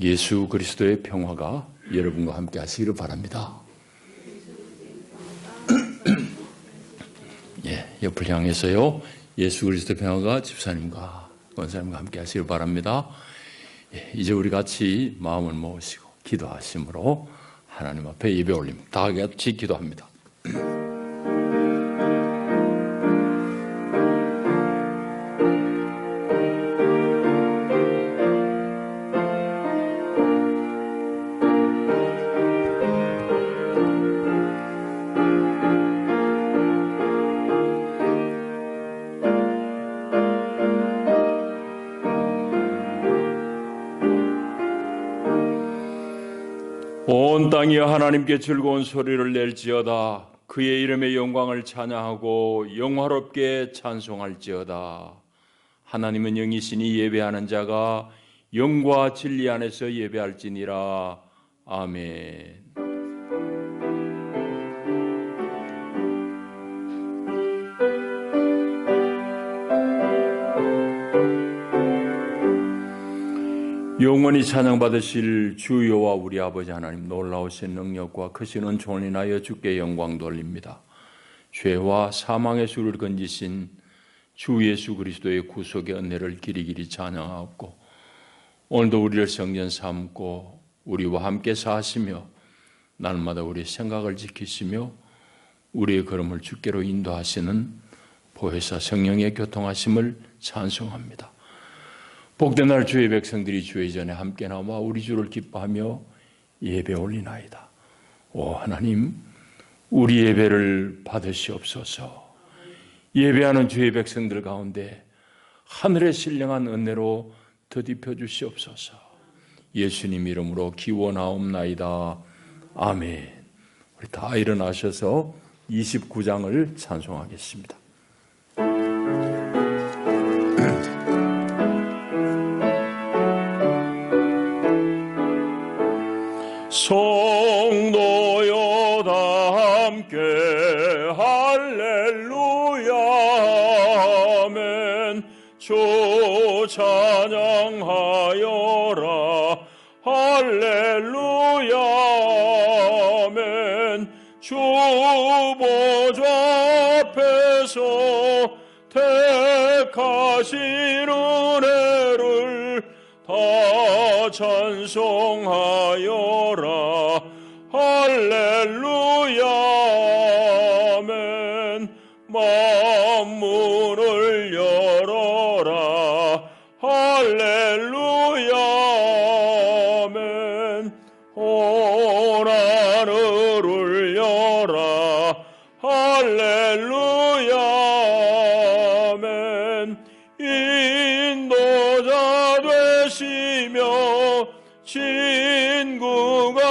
예수 그리스도의 평화가 여러분과 함께 하시기를 바랍니다. 옆을 향해서요. 예수 그리스도의 평화가 집사님과 권사님과 함께 하시기를 바랍니다. 이제 우리 같이 마음을 모으시고 기도하심으로 하나님 앞에 예배 올립니다. 다 같이 기도합니다. 온 땅이 하나님께 즐거운 소리를 낼지어다. 그의 이름의 영광을 찬양하고 영화롭게 찬송할지어다. 하나님은 영이시니 예배하는 자가 영과 진리 안에서 예배할지니라. 아멘. 영원히 찬양받으실 주 여호와 우리 아버지 하나님, 놀라우신 능력과 크신 은총을 인하여 주께 영광 돌립니다. 죄와 사망의 수를 건지신 주 예수 그리스도의 구속의 은혜를 길이길이 찬양하옵고, 오늘도 우리를 성전 삼고 우리와 함께 사시며 날마다 우리의 생각을 지키시며 우리의 걸음을 주께로 인도하시는 보혜사 성령의 교통하심을 찬송합니다. 복된 날 주의 백성들이 주의 전에 함께 나와 우리 주를 기뻐하며 예배 올리나이다. 오 하나님, 우리 예배를 받으시옵소서. 예배하는 주의 백성들 가운데 하늘의 신령한 은혜로 더딥혀 주시옵소서. 예수님 이름으로 기원하옵나이다. 아멘. 우리 다 일어나셔서 29장을 찬송하겠습니다. 성도여 다 함께 할렐루야 아멘. 주 찬양하여라 할렐루야 아멘. 주 보좌 앞에서 택하신 은혜를 다 찬송하여라 할렐루야 아멘. 만문을 열어라 할렐루야 아멘. 온 하늘을 열라 할렐루야 아멘. 인도자 되시며 친구가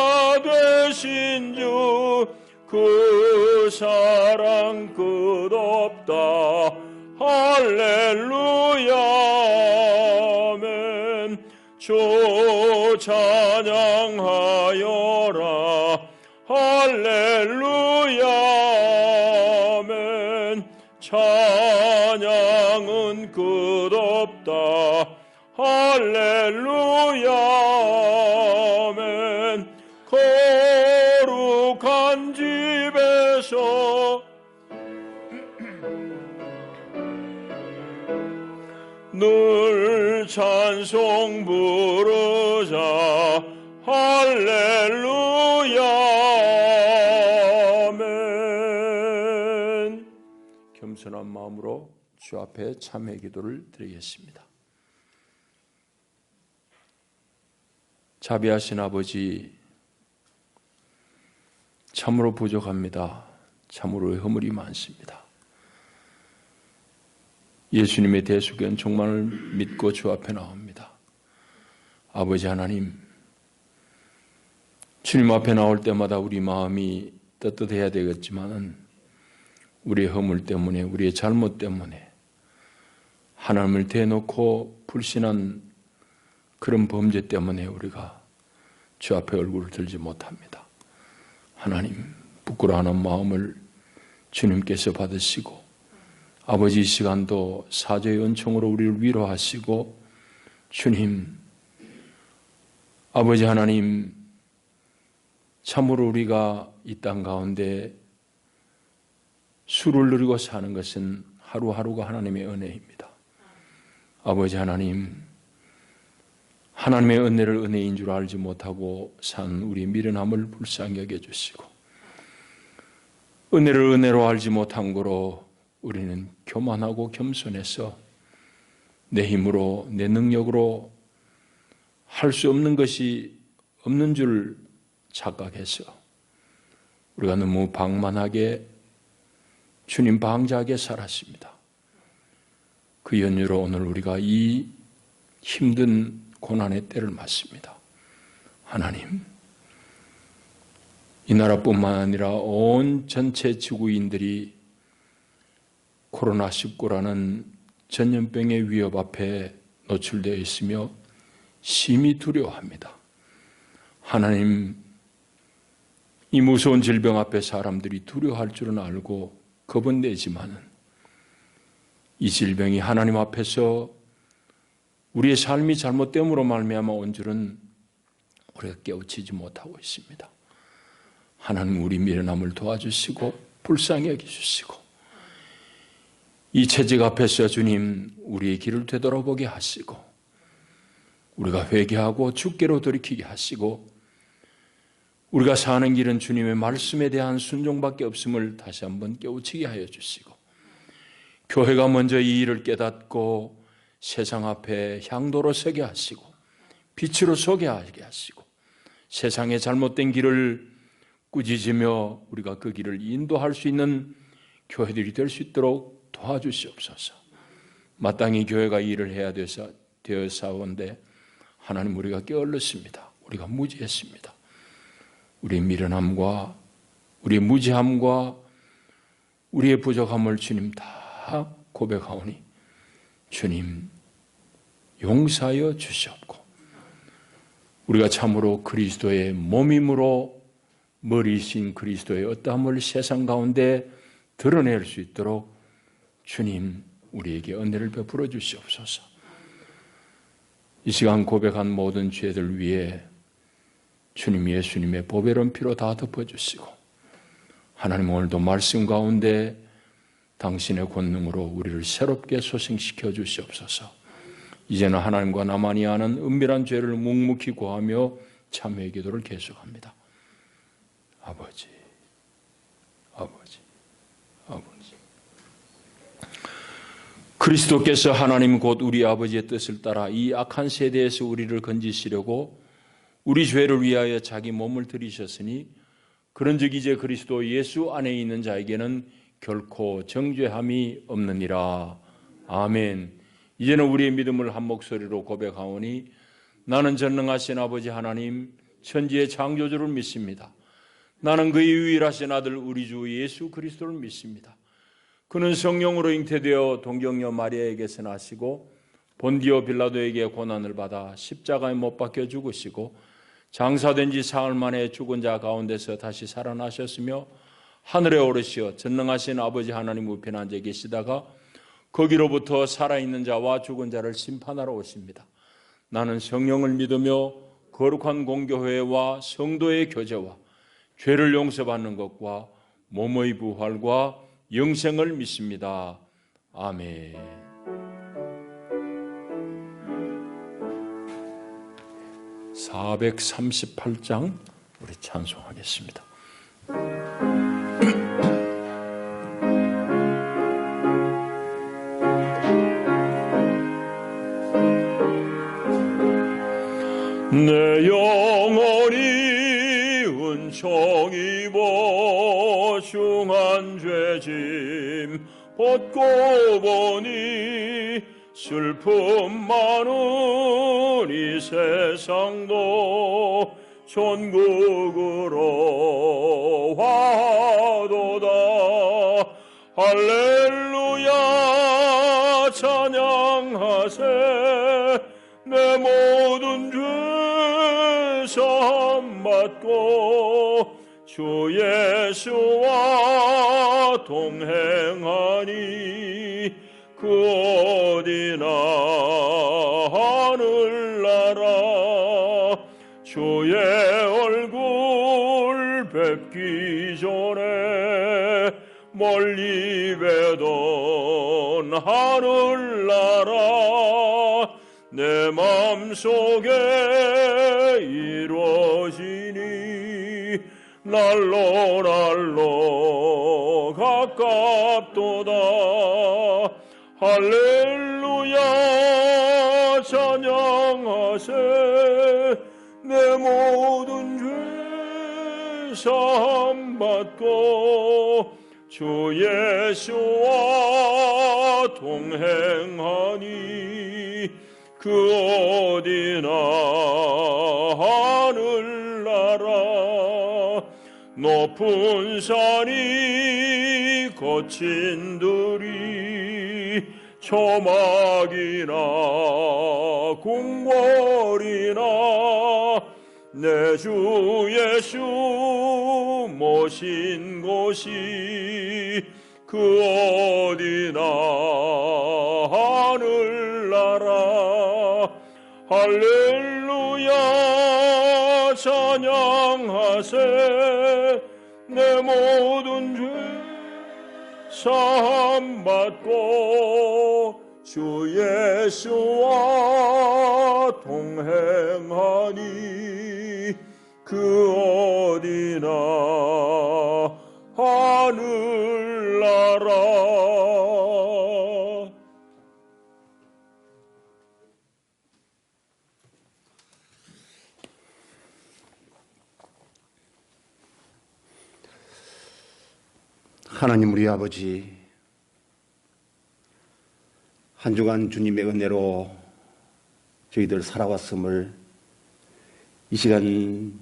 되신 주 그 사랑 끝없다 할렐루야 아멘. 주 찬양하여라 할렐루야 아멘. 찬양은 끝없다 할렐루야 아멘. 거룩한 집에서 늘 찬송 부르자 할렐루야 아멘. 겸손한 마음으로 주 앞에 참회 기도를 드리겠습니다. 자비하신 아버지, 참으로 부족합니다. 참으로 허물이 많습니다. 예수님의 대속의 은총만을 믿고 주 앞에 나옵니다. 아버지 하나님, 주님 앞에 나올 때마다 우리 마음이 떳떳해야 되겠지만은 우리의 허물 때문에, 우리의 잘못 때문에 하나님을 대놓고 불신한 그런 범죄 때문에 우리가 주 앞에 얼굴을 들지 못합니다. 하나님, 부끄러워하는 마음을 주님께서 받으시고 아버지 이 시간도 사죄의 은총으로 우리를 위로하시고 주님 아버지 하나님, 참으로 우리가 이 땅 가운데 수를 누리고 사는 것은 하루하루가 하나님의 은혜입니다. 아버지 하나님, 하나님의 은혜를 은혜인 줄 알지 못하고 산 우리 미련함을 불쌍히 여겨주시고, 은혜를 은혜로 알지 못한 거로 우리는 교만하고 겸손해서 내 힘으로, 내 능력으로 할 수 없는 것이 없는 줄 착각해서 우리가 너무 방만하게, 주님 방자하게 살았습니다. 그 연유로 오늘 우리가 이 힘든 고난의 때를 맞습니다. 하나님, 이 나라뿐만 아니라 온 전체 지구인들이 코로나19라는 전염병의 위협 앞에 노출되어 있으며 심히 두려워합니다. 하나님, 이 무서운 질병 앞에 사람들이 두려워할 줄은 알고 겁은 내지만은 이 질병이 하나님 앞에서 우리의 삶이 잘못됨으로 말미암아 온 줄은 우리가 깨우치지 못하고 있습니다. 하나님, 우리 미련함을 도와주시고 불쌍히 여겨주시고 이 채직 앞에서 주님 우리의 길을 되돌아보게 하시고 우리가 회개하고 주께로 돌이키게 하시고 우리가 사는 길은 주님의 말씀에 대한 순종밖에 없음을 다시 한번 깨우치게 하여 주시고 교회가 먼저 이 일을 깨닫고 세상 앞에 향도로 서게 하시고 빛으로 서게 하게 하시고 세상의 잘못된 길을 꾸짖으며 우리가 그 길을 인도할 수 있는 교회들이 될 수 있도록 도와주시옵소서. 마땅히 교회가 이 일을 해야 되어사온데 하나님, 우리가 게을렀습니다. 우리가 무지했습니다. 우리의 미련함과 우리의 무지함과 우리의 부족함을 주님 다 고백하오니 주님 용서하여 주시옵고 우리가 참으로 그리스도의 몸임으로 머리이신 그리스도의 어떠함을 세상 가운데 드러낼 수 있도록 주님 우리에게 은혜를 베풀어 주시옵소서. 이 시간 고백한 모든 죄들 위에 주님 예수님의 보배로운 피로 다 덮어주시고 하나님, 오늘도 말씀 가운데 당신의 권능으로 우리를 새롭게 소생시켜 주시옵소서. 이제는 하나님과 나만이 아는 은밀한 죄를 묵묵히 고하며 참회의 기도를 계속합니다. 아버지, 아버지, 아버지. 그리스도께서 하나님 곧 우리 아버지의 뜻을 따라 이 악한 세대에서 우리를 건지시려고 우리 죄를 위하여 자기 몸을 들이셨으니 그런즉 이제 그리스도 예수 안에 있는 자에게는 결코 정죄함이 없느니라. 아멘. 이제는 우리의 믿음을 한 목소리로 고백하오니 나는 전능하신 아버지 하나님 천지의 창조주를 믿습니다. 나는 그의 유일하신 아들 우리 주 예수 그리스도를 믿습니다. 그는 성령으로 잉태되어 동정녀 마리아에게서 나시고 본디오 빌라도에게 고난을 받아 십자가에 못 박혀 죽으시고 장사된 지 사흘 만에 죽은 자 가운데서 다시 살아나셨으며 하늘에 오르시어 전능하신 아버지 하나님 우편에 앉아 계시다가 거기로부터 살아있는 자와 죽은 자를 심판하러 오십니다. 나는 성령을 믿으며 거룩한 공교회와 성도의 교제와 죄를 용서받는 것과 몸의 부활과 영생을 믿습니다. 아멘. 438장 우리 찬송하겠습니다. 내 영혼이 은총 입어 중한 죄짐 벗고 보니 슬픔 많은 이 세상도 천국으로 와도다. 할렐루야 찬양하세. 내 모든 죄 사함 받고 주 예수와 동행하니 그 어디나 하늘나라 주의 얼굴 뵙기 전에 멀리 뵈던 하늘나라 내 맘속에 이루어지니 날로 날로 가깝도다. 할렐루야 찬양하세. 내 모든 죄 사함 받고 주 예수와 동행하니 그 어디나 하늘나라 높은 산이 거친 들이 초막이나 궁궐이나 내 주 예수 모신 곳이 그 어디나 하늘나라. 할렐루야 찬양하세. 내 모든 죄 사함 받고 주 예수와 동행하니 그 어디나 하늘나라. 하나님 우리 아버지, 한 주간 주님의 은혜로 저희들 살아왔음을 이 시간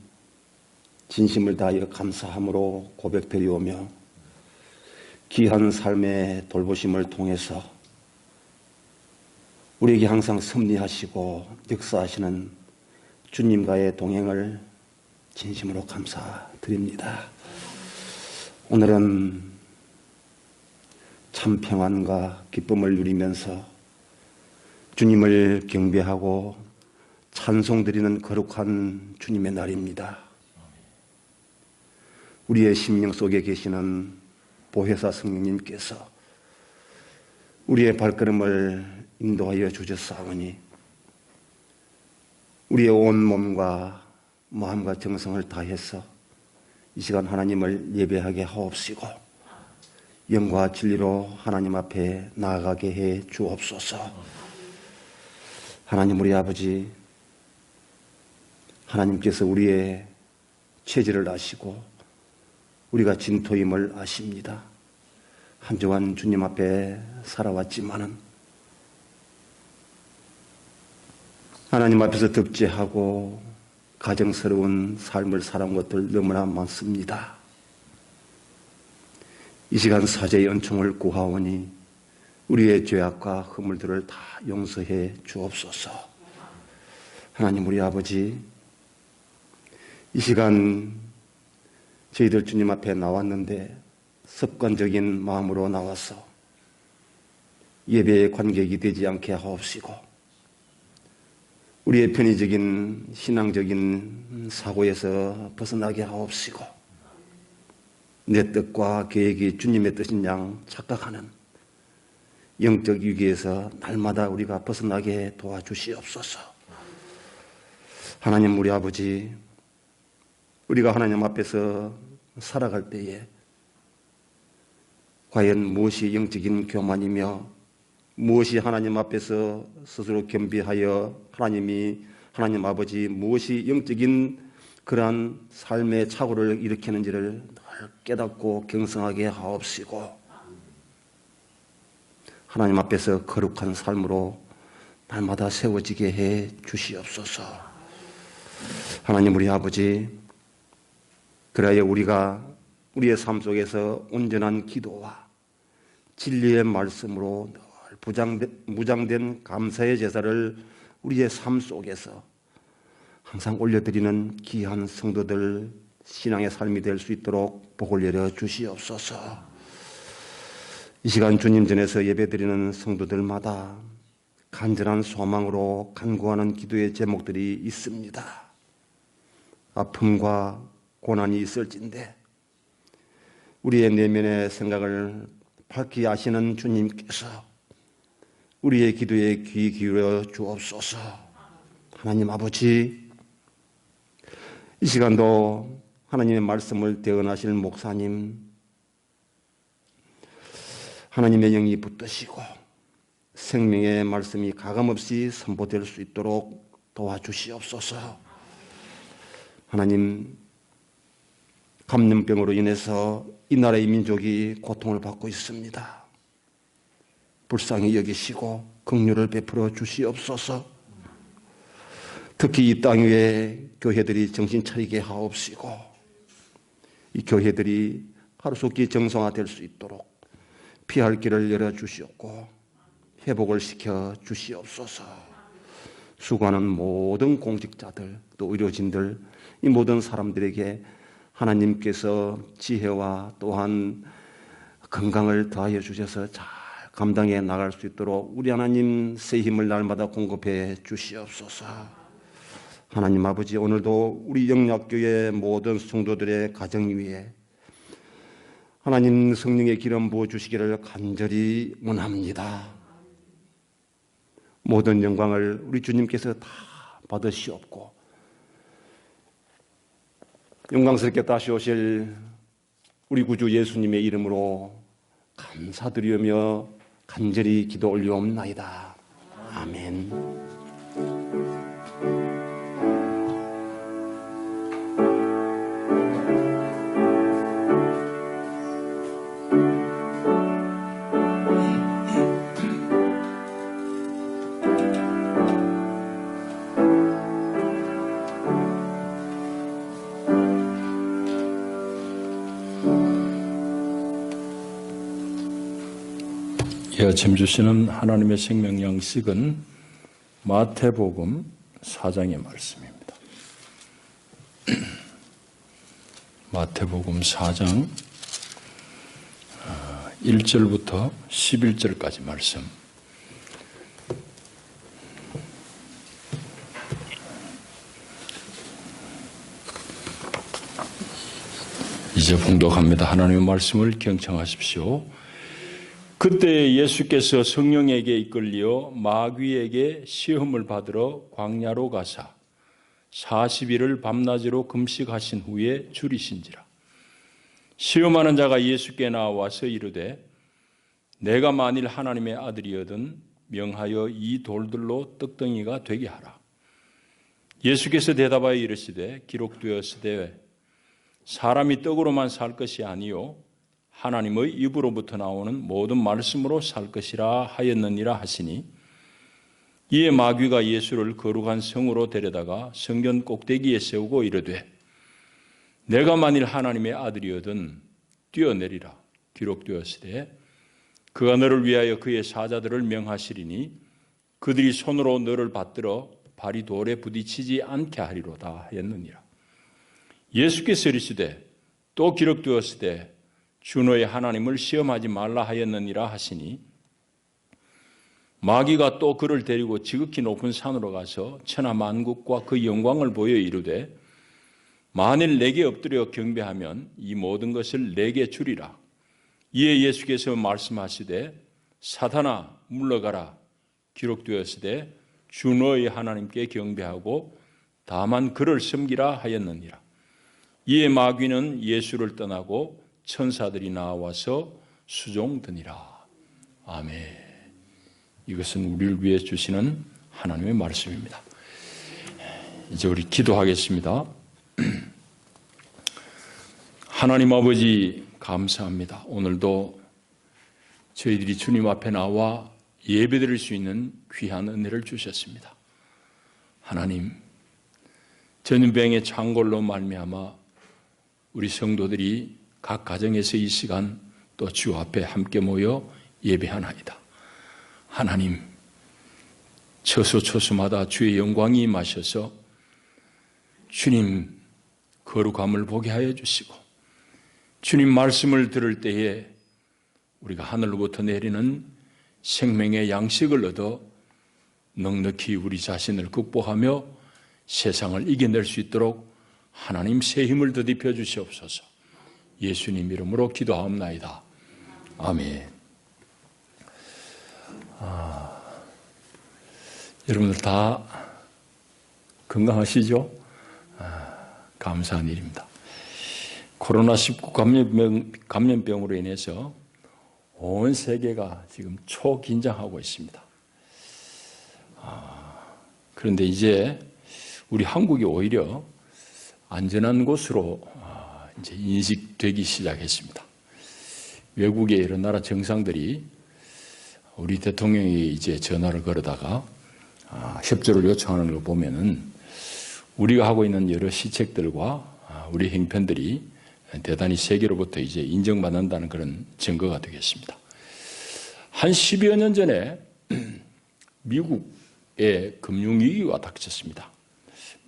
진심을 다하여 감사함으로 고백드리오며 귀한 삶의 돌보심을 통해서 우리에게 항상 섭리하시고 역사하시는 주님과의 동행을 진심으로 감사드립니다. 오늘은 참 평안과 기쁨을 누리면서 주님을 경배하고 찬송드리는 거룩한 주님의 날입니다. 우리의 심령 속에 계시는 보혜사 성령님께서 우리의 발걸음을 인도하여 주셨사오니 우리의 온 몸과 마음과 정성을 다해서 이 시간 하나님을 예배하게 하옵시고 영과 진리로 하나님 앞에 나아가게 해 주옵소서. 하나님 우리 아버지, 하나님께서 우리의 체질을 아시고 우리가 진토임을 아십니다. 한 주간 주님 앞에 살아왔지만은 하나님 앞에서 득제하고 가정스러운 삶을 살아온 것들 너무나 많습니다. 이 시간 사제의 은총을 구하오니 우리의 죄악과 허물들을 다 용서해 주옵소서. 하나님 우리 아버지, 이 시간 저희들 주님 앞에 나왔는데 습관적인 마음으로 나와서 예배의 관객이 되지 않게 하옵시고 우리의 편의적인 신앙적인 사고에서 벗어나게 하옵시고 내 뜻과 계획이 주님의 뜻인 양 착각하는 영적 위기에서 날마다 우리가 벗어나게 도와주시옵소서. 하나님 우리 아버지, 우리가 하나님 앞에서 살아갈 때에 과연 무엇이 영적인 교만이며 무엇이 하나님 앞에서 스스로 겸비하여 하나님 아버지 무엇이 영적인 그러한 삶의 착오를 일으키는지를 늘 깨닫고 경성하게 하옵시고 하나님 앞에서 거룩한 삶으로 날마다 세워지게 해 주시옵소서. 하나님 우리 아버지, 그래야 우리가 우리의 삶 속에서 온전한 기도와 진리의 말씀으로 늘 무장된 감사의 제사를 우리의 삶 속에서 항상 올려드리는 귀한 성도들 신앙의 삶이 될 수 있도록 복을 내려 주시옵소서. 이 시간 주님 전에서 예배드리는 성도들마다 간절한 소망으로 간구하는 기도의 제목들이 있습니다. 아픔과 고난이 있을진데 우리의 내면의 생각을 밝히 아시는 주님께서 우리의 기도에 귀 기울여 주옵소서. 하나님 아버지, 이 시간도 하나님의 말씀을 대언하실 목사님, 하나님의 영이 붙드시고 생명의 말씀이 가감없이 선포될 수 있도록 도와주시옵소서. 하나님, 감염병으로 인해서 이 나라의 민족이 고통을 받고 있습니다. 불쌍히 여기시고 긍휼을 베풀어 주시옵소서. 특히 이 땅 위에 교회들이 정신 차리게 하옵시고 이 교회들이 하루속히 정상화될 수 있도록 피할 길을 열어주시옵고 회복을 시켜 주시옵소서. 수고하는 모든 공직자들 또 의료진들 이 모든 사람들에게 하나님께서 지혜와 또한 건강을 더하여 주셔서 잘 감당해 나갈 수 있도록 우리 하나님 새 힘을 날마다 공급해 주시옵소서. 하나님 아버지, 오늘도 우리 영락교회 모든 성도들의 가정 위에 하나님 성령의 기름 부어 주시기를 간절히 원합니다. 모든 영광을 우리 주님께서 다 받으시옵고 영광스럽게 다시 오실 우리 구주 예수님의 이름으로 감사드리며 간절히 기도 올려옵나이다. 아멘. 이 아침 주시는 하나님의 생명 양식은 마태복음 4장의 말씀입니다. 마태복음 4장 1절부터 11절까지 말씀. 이제 봉독합니다. 하나님의 말씀을 경청하십시오. 그때 예수께서 성령에게 이끌려 마귀에게 시험을 받으러 광야로 가사 40일을 밤낮으로 금식하신 후에 줄이신지라. 시험하는 자가 예수께 나와서 이르되 내가 만일 하나님의 아들이거든 명하여 이 돌들로 떡덩이가 되게 하라. 예수께서 대답하여 이르시되 기록되었으되 사람이 떡으로만 살 것이 아니요 하나님의 입으로부터 나오는 모든 말씀으로 살 것이라 하였느니라 하시니 이에 마귀가 예수를 거룩한 성으로 데려다가 성전 꼭대기에 세우고 이르되 내가 만일 하나님의 아들이거든 뛰어내리라. 기록되었으되 그가 너를 위하여 그의 사자들을 명하시리니 그들이 손으로 너를 받들어 발이 돌에 부딪히지 않게 하리로다 하였느니라. 예수께서 이르시되 또 기록되었으되 주 너의 하나님을 시험하지 말라 하였느니라 하시니 마귀가 또 그를 데리고 지극히 높은 산으로 가서 천하 만국과 그 영광을 보여 이르되 만일 내게 엎드려 경배하면 이 모든 것을 내게 주리라. 이에 예수께서 말씀하시되 사탄아 물러가라. 기록되었으되 주 너의 하나님께 경배하고 다만 그를 섬기라 하였느니라. 이에 마귀는 예수를 떠나고 천사들이 나와서 수종드니라. 아멘. 이것은 우리를 위해 주시는 하나님의 말씀입니다. 이제 우리 기도하겠습니다. 하나님 아버지 감사합니다. 오늘도 저희들이 주님 앞에 나와 예배드릴 수 있는 귀한 은혜를 주셨습니다. 하나님, 전염병의 창궐로 말미암아 우리 성도들이 각 가정에서 이 시간 또 주 앞에 함께 모여 예배하나이다. 하나님, 처소처소마다 주의 영광이 임하셔서 주님 거룩함을 보게 하여 주시고 주님 말씀을 들을 때에 우리가 하늘로부터 내리는 생명의 양식을 얻어 넉넉히 우리 자신을 극복하며 세상을 이겨낼 수 있도록 하나님 새 힘을 더입혀 주시옵소서. 예수님 이름으로 기도하옵나이다. 아멘. 여러분들 다 건강하시죠? 감사한 일입니다. 코로나19 감염병으로 인해서 온 세계가 지금 초긴장하고 있습니다. 그런데 이제 우리 한국이 오히려 안전한 곳으로 이제 인식되기 시작했습니다. 외국의 여러 나라 정상들이 우리 대통령이 이제 전화를 걸어다가 협조를 요청하는 걸 보면은 우리가 하고 있는 여러 시책들과 우리 행편들이 대단히 세계로부터 이제 인정받는다는 그런 증거가 되겠습니다. 한 10여 년 전에 미국의 금융위기가 닥쳤습니다.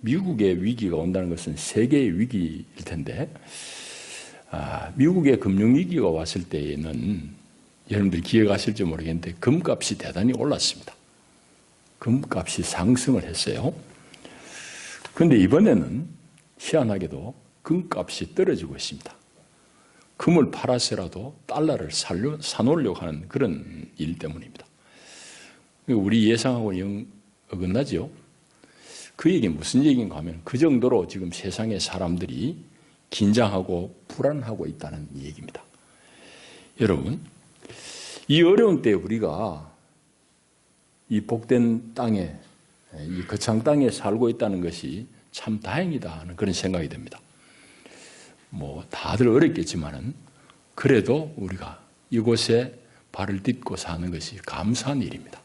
미국의 위기가 온다는 것은 세계의 위기일 텐데, 미국의 금융위기가 왔을 때에는 여러분들이 기억하실지 모르겠는데 금값이 대단히 올랐습니다. 금값이 상승을 했어요. 그런데 이번에는 희한하게도 금값이 떨어지고 있습니다. 금을 팔아서라도 달러를 사놓으려고 하는 그런 일 때문입니다. 우리 예상하고는 영 어긋나죠. 그 얘기는 무슨 얘기인가 하면 그 정도로 지금 세상의 사람들이 긴장하고 불안하고 있다는 얘기입니다. 여러분, 이 어려운 때에 우리가 이 복된 땅에, 이 거창 땅에 살고 있다는 것이 참 다행이다 하는 그런 생각이 듭니다. 뭐 다들 어렵겠지만은 그래도 우리가 이곳에 발을 딛고 사는 것이 감사한 일입니다.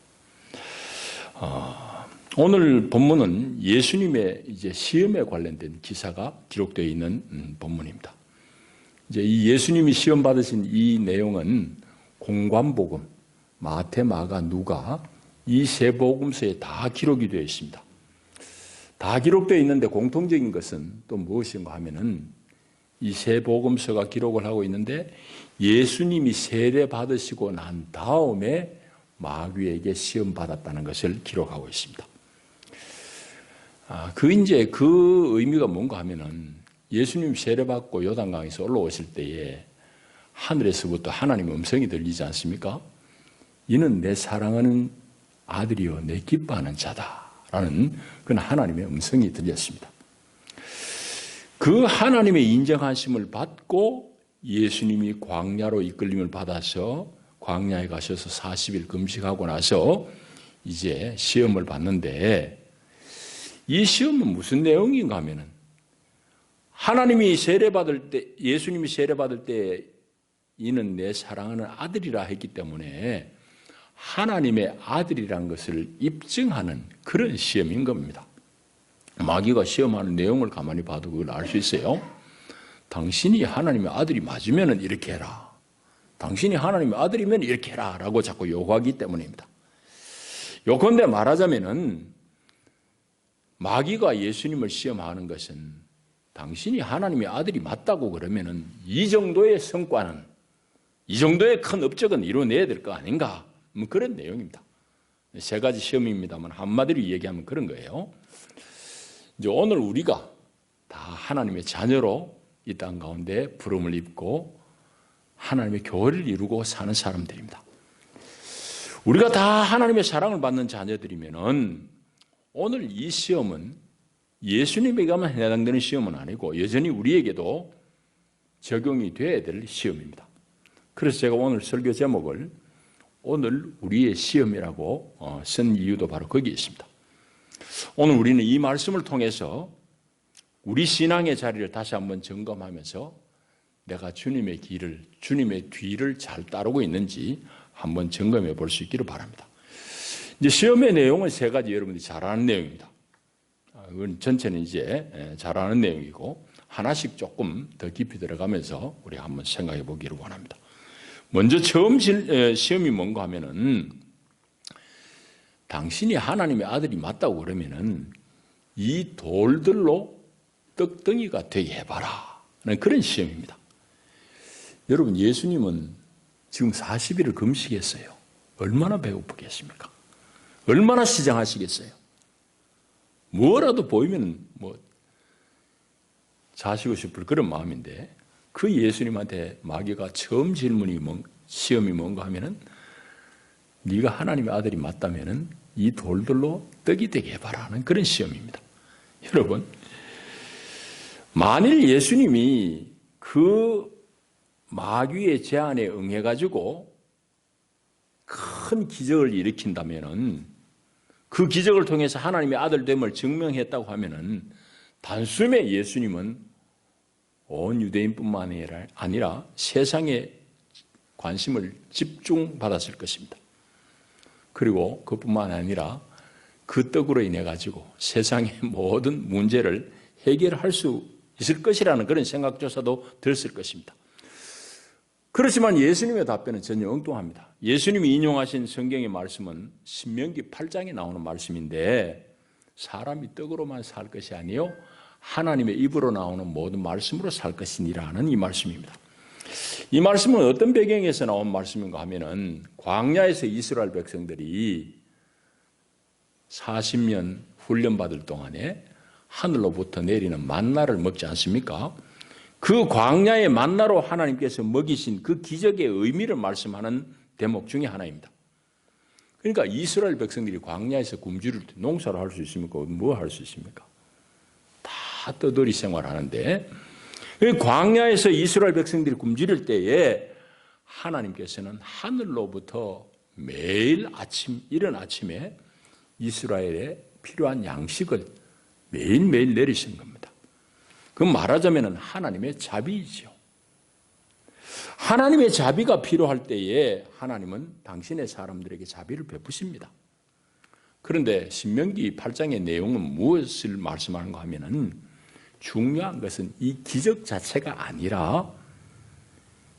오늘 본문은 예수님의 이제 시험에 관련된 기사가 기록되어 있는 본문입니다. 이제 이 예수님이 시험 받으신 이 내용은 공관복음, 마태, 마가, 누가 이 세 복음서에 다 기록이 되어 있습니다. 다 기록되어 있는데 공통적인 것은 또 무엇인가 하면은 이 세 복음서가 기록을 하고 있는데 예수님이 세례 받으시고 난 다음에 마귀에게 시험 받았다는 것을 기록하고 있습니다. 그 의미가 뭔가 하면은 예수님 세례 받고 요단강에서 올라오실 때에 하늘에서부터 하나님의 음성이 들리지 않습니까? 이는 내 사랑하는 아들이요 내 기뻐하는 자다라는 그런 하나님의 음성이 들렸습니다. 그 하나님의 인정하심을 받고 예수님이 광야로 이끌림을 받아서 광야에 가셔서 40일 금식하고 나서 이제 시험을 받는데 이 시험은 무슨 내용인가 하면은 하나님이 세례받을 때, 예수님이 세례받을 때 이는 내 사랑하는 아들이라 했기 때문에 하나님의 아들이란 것을 입증하는 그런 시험인 겁니다. 마귀가 시험하는 내용을 가만히 봐도 그걸 알 수 있어요. 당신이 하나님의 아들이 맞으면 이렇게 해라. 당신이 하나님의 아들이면 이렇게 해라 라고 자꾸 요구하기 때문입니다. 요컨대 말하자면은 마귀가 예수님을 시험하는 것은 당신이 하나님의 아들이 맞다고 그러면은 이 정도의 성과는, 이 정도의 큰 업적은 이뤄내야 될 거 아닌가? 뭐 그런 내용입니다. 세 가지 시험입니다만 한마디로 얘기하면 그런 거예요. 이제 오늘 우리가 다 하나님의 자녀로 이 땅 가운데 부름을 입고 하나님의 교회를 이루고 사는 사람들입니다. 우리가 다 하나님의 사랑을 받는 자녀들이면은 오늘 이 시험은 예수님에게만 해당되는 시험은 아니고 여전히 우리에게도 적용이 되어야 될 시험입니다. 그래서 제가 오늘 설교 제목을 오늘 우리의 시험이라고 쓴 이유도 바로 거기에 있습니다. 오늘 우리는 이 말씀을 통해서 우리 신앙의 자리를 다시 한번 점검하면서 내가 주님의 길을, 주님의 뒤를 잘 따르고 있는지 한번 점검해 볼 수 있기를 바랍니다. 이제 시험의 내용은 세 가지 여러분들이 잘 아는 내용입니다. 이건 전체는 이제 잘 아는 내용이고 하나씩 조금 더 깊이 들어가면서 우리 한번 생각해 보기를 원합니다. 먼저 처음 시험이 뭔가 하면은 당신이 하나님의 아들이 맞다고 그러면은 이 돌들로 떡덩이가 되게 해봐라. 그런 시험입니다. 여러분, 예수님은 지금 40일을 금식했어요. 얼마나 배고프겠습니까? 얼마나 시장하시겠어요? 뭐라도 보이면 자시고 싶을 그런 마음인데 그 예수님한테 마귀가 처음 시험이 뭔가 하면은 네가 하나님의 아들이 맞다면은 이 돌들로 떡이 되게 해봐라 하는 그런 시험입니다. 여러분, 만일 예수님이 그 마귀의 제안에 응해가지고 큰 기적을 일으킨다면은 그 기적을 통해서 하나님의 아들됨을 증명했다고 하면은 단숨에 예수님은 온 유대인뿐만 아니라 세상에 관심을 집중받았을 것입니다. 그리고 그뿐만 아니라 그 떡으로 인해 가지고 세상의 모든 문제를 해결할 수 있을 것이라는 그런 생각조차도 들었을 것입니다. 그렇지만 예수님의 답변은 전혀 엉뚱합니다. 예수님이 인용하신 성경의 말씀은 신명기 8장에 나오는 말씀인데 사람이 떡으로만 살 것이 아니요 하나님의 입으로 나오는 모든 말씀으로 살 것이니라는 이 말씀입니다. 이 말씀은 어떤 배경에서 나온 말씀인가 하면은 광야에서 이스라엘 백성들이 40년 훈련받을 동안에 하늘로부터 내리는 만나를 먹지 않습니까? 그 광야의 만나로 하나님께서 먹이신 그 기적의 의미를 말씀하는 대목 중에 하나입니다. 그러니까 이스라엘 백성들이 광야에서 굶주릴 때 농사를 할 수 있습니까? 뭐 할 수 있습니까? 다 떠돌이 생활하는데 광야에서 이스라엘 백성들이 굶주릴 때에 하나님께서는 하늘로부터 매일 아침, 이른 아침에 이스라엘에 필요한 양식을 매일매일 내리신 겁니다. 그 말하자면 하나님의 자비이죠. 하나님의 자비가 필요할 때에 하나님은 당신의 사람들에게 자비를 베푸십니다. 그런데 신명기 8장의 내용은 무엇을 말씀하는가 하면은 중요한 것은 이 기적 자체가 아니라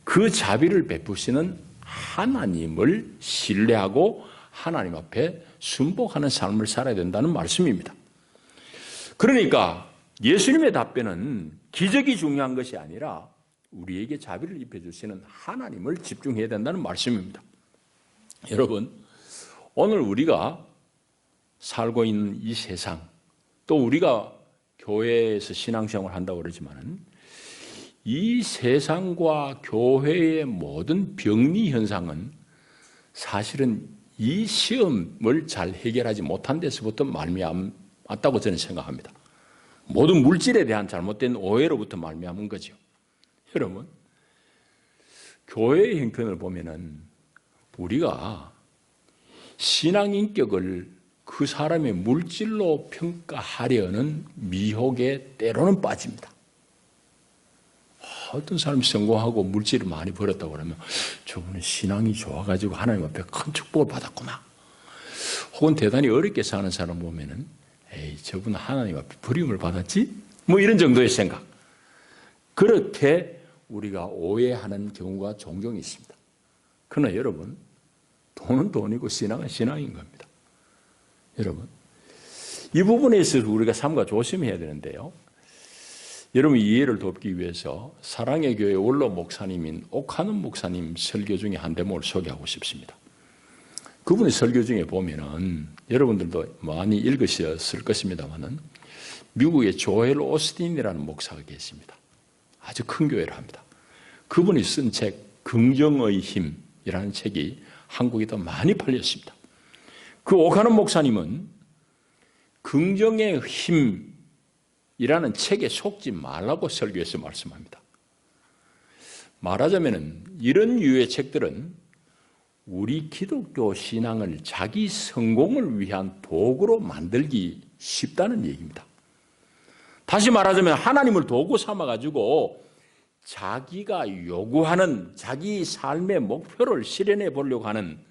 그 자비를 베푸시는 하나님을 신뢰하고 하나님 앞에 순복하는 삶을 살아야 된다는 말씀입니다. 그러니까 예수님의 답변은 기적이 중요한 것이 아니라 우리에게 자비를 입혀주시는 하나님을 집중해야 된다는 말씀입니다. 여러분, 오늘 우리가 살고 있는 이 세상, 또 우리가 교회에서 신앙생활을 한다고 그러지만은 이 세상과 교회의 모든 병리 현상은 사실은 이 시험을 잘 해결하지 못한 데서부터 말미암았다고 저는 생각합니다. 모든 물질에 대한 잘못된 오해로부터 말미암은 거죠. 여러분, 교회의 형편을 보면은 우리가 신앙 인격을 그 사람의 물질로 평가하려는 미혹에 때로는 빠집니다. 어떤 사람이 성공하고 물질을 많이 벌었다고 그러면 저분은 신앙이 좋아가지고 하나님 앞에 큰 축복을 받았구나. 혹은 대단히 어렵게 사는 사람 보면은 에이, 저분은 하나님 앞에 버림을 받았지? 뭐 이런 정도의 생각. 그렇게 우리가 오해하는 경우가 종종 있습니다. 그러나 여러분, 돈은 돈이고 신앙은 신앙인 겁니다. 여러분, 이 부분에 있어서 우리가 삼가 조심해야 되는데요. 여러분 이해를 돕기 위해서 사랑의 교회 원로 목사님인 옥하는 목사님 설교 중에 한 대목을 소개하고 싶습니다. 그분의 설교 중에 보면은 여러분들도 많이 읽으셨을 것입니다만은 미국의 조엘 오스틴이라는 목사가 계십니다. 아주 큰 교회를 합니다. 그분이 쓴 책 긍정의 힘이라는 책이 한국에도 많이 팔렸습니다. 그 옥하는 목사님은 긍정의 힘이라는 책에 속지 말라고 설교에서 말씀합니다. 말하자면 이런 유의 책들은 우리 기독교 신앙을 자기 성공을 위한 도구로 만들기 쉽다는 얘기입니다. 다시 말하자면 하나님을 도구 삼아가지고 자기가 요구하는 자기 삶의 목표를 실현해 보려고 하는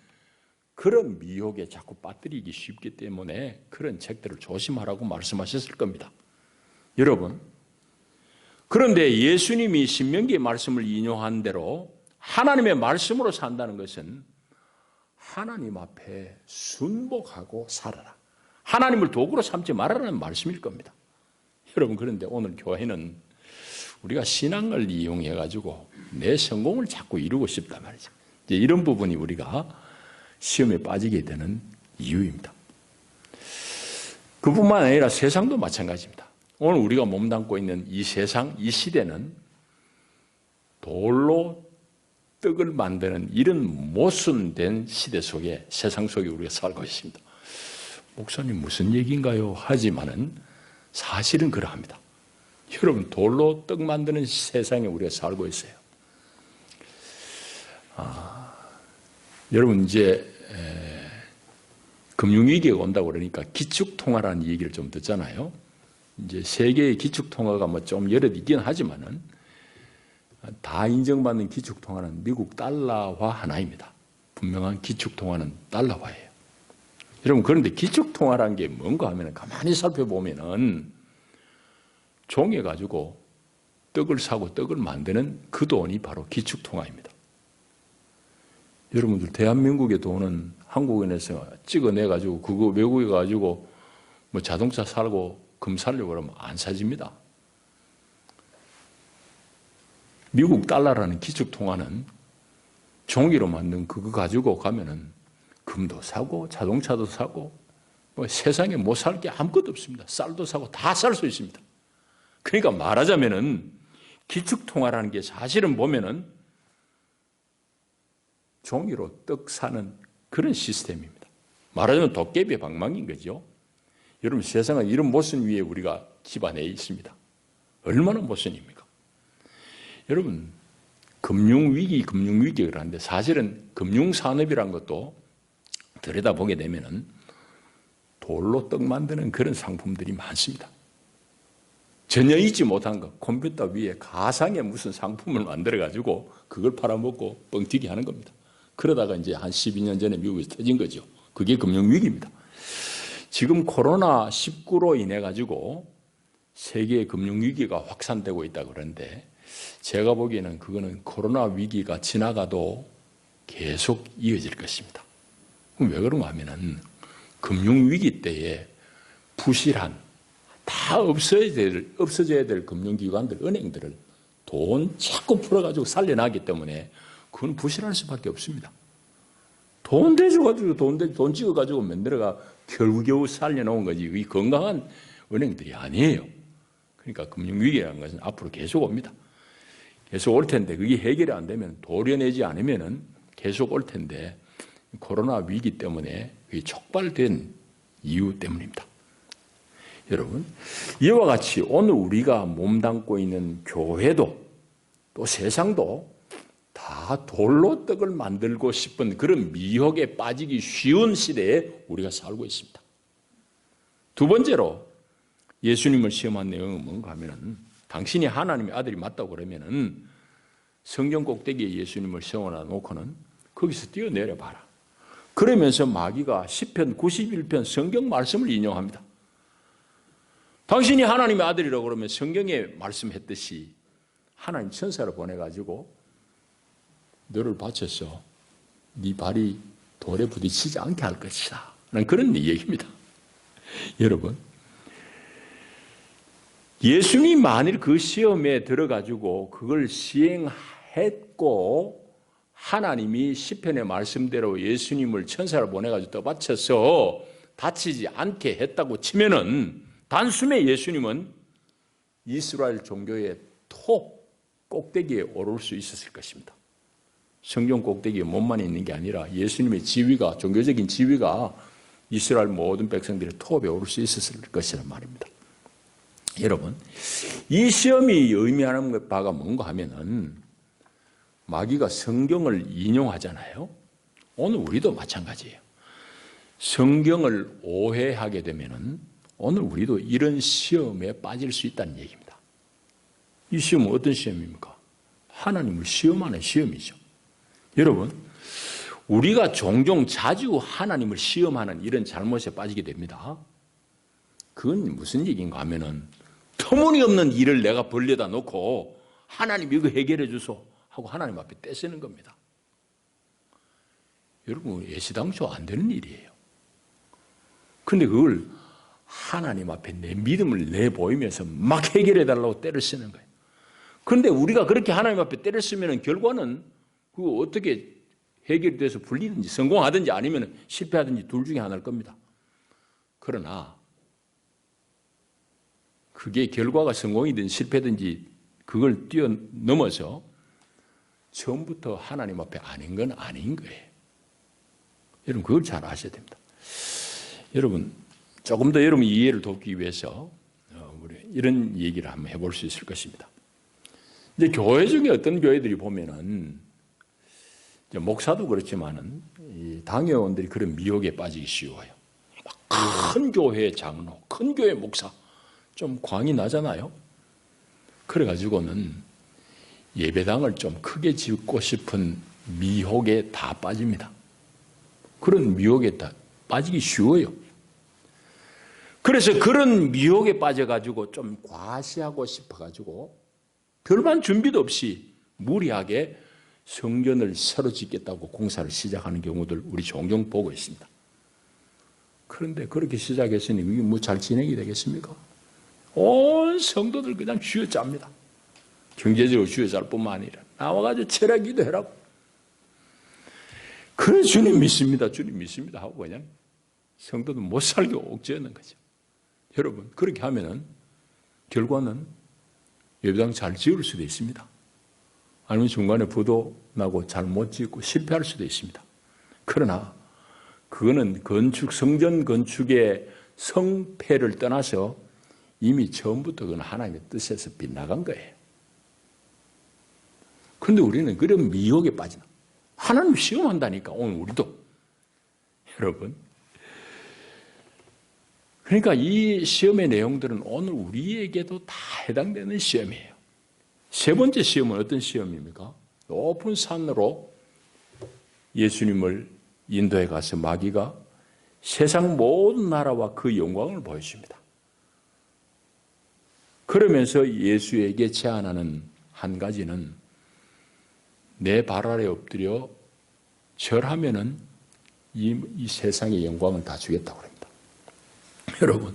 그런 미혹에 자꾸 빠뜨리기 쉽기 때문에 그런 책들을 조심하라고 말씀하셨을 겁니다. 여러분, 그런데 예수님이 신명기의 말씀을 인용한 대로 하나님의 말씀으로 산다는 것은 하나님 앞에 순복하고 살아라. 하나님을 도구로 삼지 말아라는 말씀일 겁니다. 여러분, 그런데 오늘 교회는 우리가 신앙을 이용해가지고 내 성공을 자꾸 이루고 싶단 말이죠. 이제 이런 부분이 우리가 시험에 빠지게 되는 이유입니다. 그뿐만 아니라 세상도 마찬가지입니다. 오늘 우리가 몸담고 있는 이 세상, 이 시대는 돌로 떡을 만드는 이런 모순된 시대 속에, 세상 속에 우리가 살고 있습니다. 목사님 무슨 얘기인가요? 하지만은 사실은 그러합니다. 여러분, 돌로 떡 만드는 세상에 우리가 살고 있어요. 여러분, 이제 금융위기가 온다고 그러니까 기축통화라는 얘기를 좀 듣잖아요. 이제 세계의 기축통화가 뭐 좀 여러 있긴 하지만은 다 인정받는 기축통화는 미국 달러화 하나입니다. 분명한 기축통화는 달러화예요. 여러분, 그런데 기축통화라는 게 뭔가 하면 가만히 살펴보면은 종에 가지고 떡을 사고 떡을 만드는 그 돈이 바로 기축통화입니다. 여러분들, 대한민국의 돈은 한국은행에서 찍어내가지고 그거 외국에 가지고 뭐 자동차 살고 금 살려고 그러면 안 사집니다. 미국 달러라는 기축통화는 종이로 만든 그거 가지고 가면은 금도 사고 자동차도 사고 뭐 세상에 못 살 게 아무것도 없습니다. 쌀도 사고 다 살 수 있습니다. 그러니까 말하자면은 기축통화라는 게 사실은 보면은 종이로 떡 사는 그런 시스템입니다. 말하자면 도깨비의 방망이인 거죠. 여러분, 세상은 이런 모순 위에 우리가 기반해 있습니다. 얼마나 모순입니까? 여러분, 금융위기가 그러는데 사실은 금융산업이라는 것도 들여다보게 되면은 돌로 떡 만드는 그런 상품들이 많습니다. 전혀 잊지 못한 것, 컴퓨터 위에 가상의 무슨 상품을 만들어가지고 그걸 팔아먹고 뻥튀기 하는 겁니다. 그러다가 이제 한 12년 전에 미국에서 터진 거죠. 그게 금융위기입니다. 지금 코로나19로 인해가지고 세계의 금융위기가 확산되고 있다고 그러는데 제가 보기에는 그거는 코로나 위기가 지나가도 계속 이어질 것입니다. 그럼 왜 그런가 하면은 금융위기 때에 부실한 다 없어져야 될 금융기관들, 은행들을 돈 자꾸 풀어가지고 살려나기 때문에 그건 부실할 수밖에 없습니다. 돈 대줘가지고 돈 찍어가지고 만들어가 겨우겨우 살려놓은 거지. 이 건강한 은행들이 아니에요. 그러니까 금융위기라는 것은 앞으로 계속 옵니다. 계속 올 텐데 그게 해결이 안 되면 도려내지 않으면은 계속 올 텐데 코로나 위기 때문에 그게 촉발된 이유 때문입니다. 여러분, 이와 같이 오늘 우리가 몸담고 있는 교회도 또 세상도 다 돌로 떡을 만들고 싶은 그런 미혹에 빠지기 쉬운 시대에 우리가 살고 있습니다. 두 번째로 예수님을 시험한 내용은 뭔가 하면은 당신이 하나님의 아들이 맞다고 그러면은 성경 꼭대기에 예수님을 세워놔 놓고는 거기서 뛰어내려 봐라. 그러면서 마귀가 시편 91편 성경 말씀을 인용합니다. 당신이 하나님의 아들이라고 그러면 성경에 말씀했듯이 하나님 천사를 보내가지고 너를 바쳐서 네 발이 돌에 부딪히지 않게 할 것이다. 그런 얘기입니다. 여러분, 예수님이 만일 그 시험에 들어가지고 그걸 시행했고 하나님이 시편의 말씀대로 예수님을 천사를 보내가지고 떠받쳐서 다치지 않게 했다고 치면은 단숨에 예수님은 이스라엘 종교의 톱 꼭대기에 오를 수 있었을 것입니다. 성경 꼭대기에 몸만 있는 게 아니라 예수님의 지위가, 종교적인 지위가 이스라엘 모든 백성들의 톱에 오를 수 있었을 것이란 말입니다. 여러분, 이 시험이 의미하는 바가 뭔가 하면은 마귀가 성경을 인용하잖아요. 오늘 우리도 마찬가지예요. 성경을 오해하게 되면은 오늘 우리도 이런 시험에 빠질 수 있다는 얘기입니다. 이 시험은 어떤 시험입니까? 하나님을 시험하는 시험이죠. 여러분, 우리가 종종 자주 하나님을 시험하는 이런 잘못에 빠지게 됩니다. 그건 무슨 얘기인가 하면은 터무니없는 일을 내가 벌려다 놓고 하나님 이거 해결해 주소 하고 하나님 앞에 떼쓰는 겁니다. 여러분, 예시당초 안 되는 일이에요. 근데 그걸 하나님 앞에 내 믿음을 내보이면서 막 해결해 달라고 때를 쓰는 거예요. 그런데 우리가 그렇게 하나님 앞에 때를 쓰면 결과는 그거 어떻게 해결이 돼서 풀리든지 성공하든지 아니면 실패하든지 둘 중에 하나일 겁니다. 그러나 그게 결과가 성공이든 실패든지 그걸 뛰어넘어서 처음부터 하나님 앞에 아닌 건 아닌 거예요. 여러분 그걸 잘 아셔야 됩니다. 여러분 조금 더 여러분 이해를 돕기 위해서 우리 이런 얘기를 한번 해볼 수 있을 것입니다. 이제 교회 중에 어떤 교회들이 보면은 목사도 그렇지만은 이 당회원들이 그런 미혹에 빠지기 쉬워요. 큰 교회 장로, 큰 교회 목사 좀 광이 나잖아요. 그래가지고는 예배당을 좀 크게 짓고 싶은 미혹에 다 빠집니다. 그런 미혹에 다 빠지기 쉬워요. 그래서 그런 미혹에 빠져가지고 좀 과시하고 싶어가지고 별반 준비도 없이 무리하게 성전을 새로 짓겠다고 공사를 시작하는 경우들 우리 종종 보고 있습니다. 그런데 그렇게 시작했으니 이게 뭐 잘 진행이 되겠습니까? 온 성도들 그냥 쥐어짭니다. 경제적으로 쥐어짤 뿐만 아니라 나와가지고 철학 기도해라고. 그래 주님 믿습니다. 주님 믿습니다 하고 그냥 성도들 못 살게 옥죄는 거죠. 여러분 그렇게 하면은 결과는 예배당 잘 지을 수도 있습니다. 아니면 중간에 부도 나고 잘 못 짓고 실패할 수도 있습니다. 그러나 그거는 성전 건축의 성패를 떠나서 이미 처음부터 그건 하나님의 뜻에서 빗나간 거예요. 그런데 우리는 그런 미혹에 빠지나. 하나님 시험한다니까 오늘 우리도. 여러분 그러니까 이 시험의 내용들은 오늘 우리에게도 다 해당되는 시험이에요. 세 번째 시험은 어떤 시험입니까? 높은 산으로 예수님을 인도에 가서 마귀가 세상 모든 나라와 그 영광을 보여줍니다. 그러면서 예수에게 제안하는 한 가지는 내 발 아래 엎드려 절하면은 이 세상의 영광을 다 주겠다고 합니다. 여러분,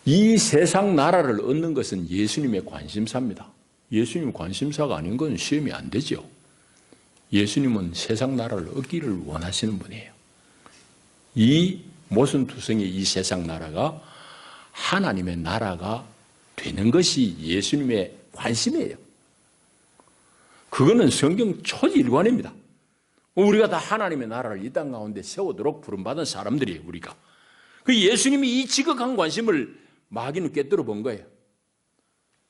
이 세상 나라를 얻는 것은 예수님의 관심사입니다. 예수님 관심사가 아닌 건 시험이 안 되죠. 예수님은 세상 나라를 얻기를 원하시는 분이에요. 이 모순투성의 이 세상 나라가 하나님의 나라가 되는 것이 예수님의 관심이에요. 그거는 성경 초지일관입니다. 우리가 다 하나님의 나라를 이 땅 가운데 세우도록 부름받은 사람들이에요. 우리가. 그 예수님이 이 지극한 관심을 마귀는 꿰뚫어 본 거예요.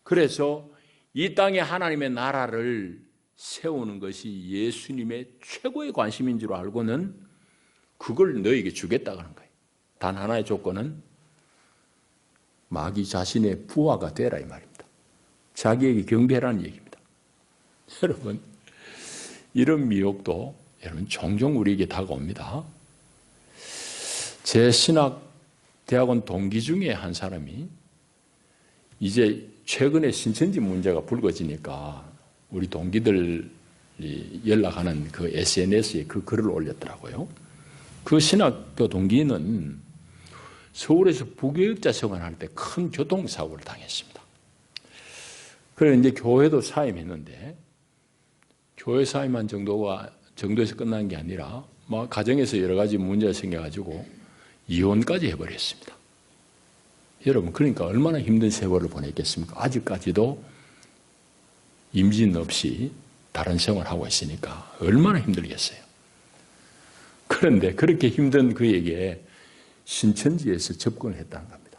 그래서 이 땅에 하나님의 나라를 세우는 것이 예수님의 최고의 관심인 줄 알고는 그걸 너에게 주겠다고 하는 거예요. 단 하나의 조건은 마귀 자신의 부하가 되라 이 말입니다. 자기에게 경배하라는 얘기입니다. 여러분, 이런 미혹도 여러분 종종 우리에게 다가옵니다. 제 신학대학원 동기 중에 한 사람이 이제 최근에 신천지 문제가 불거지니까 우리 동기들이 연락하는 그 SNS에 그 글을 올렸더라고요. 그 신학교 동기는 서울에서 부교육자 생활할 때 큰 교통사고를 당했습니다. 그래서 이제 교회도 사임했는데 교회 사임한 정도에서 끝난 게 아니라 막 가정에서 여러 가지 문제가 생겨가지고 이혼까지 해버렸습니다. 여러분 그러니까 얼마나 힘든 세월을 보냈겠습니까? 아직까지도 임신 없이 다른 생활을 하고 있으니까 얼마나 힘들겠어요. 그런데 그렇게 힘든 그에게 신천지에서 접근을 했다는 겁니다.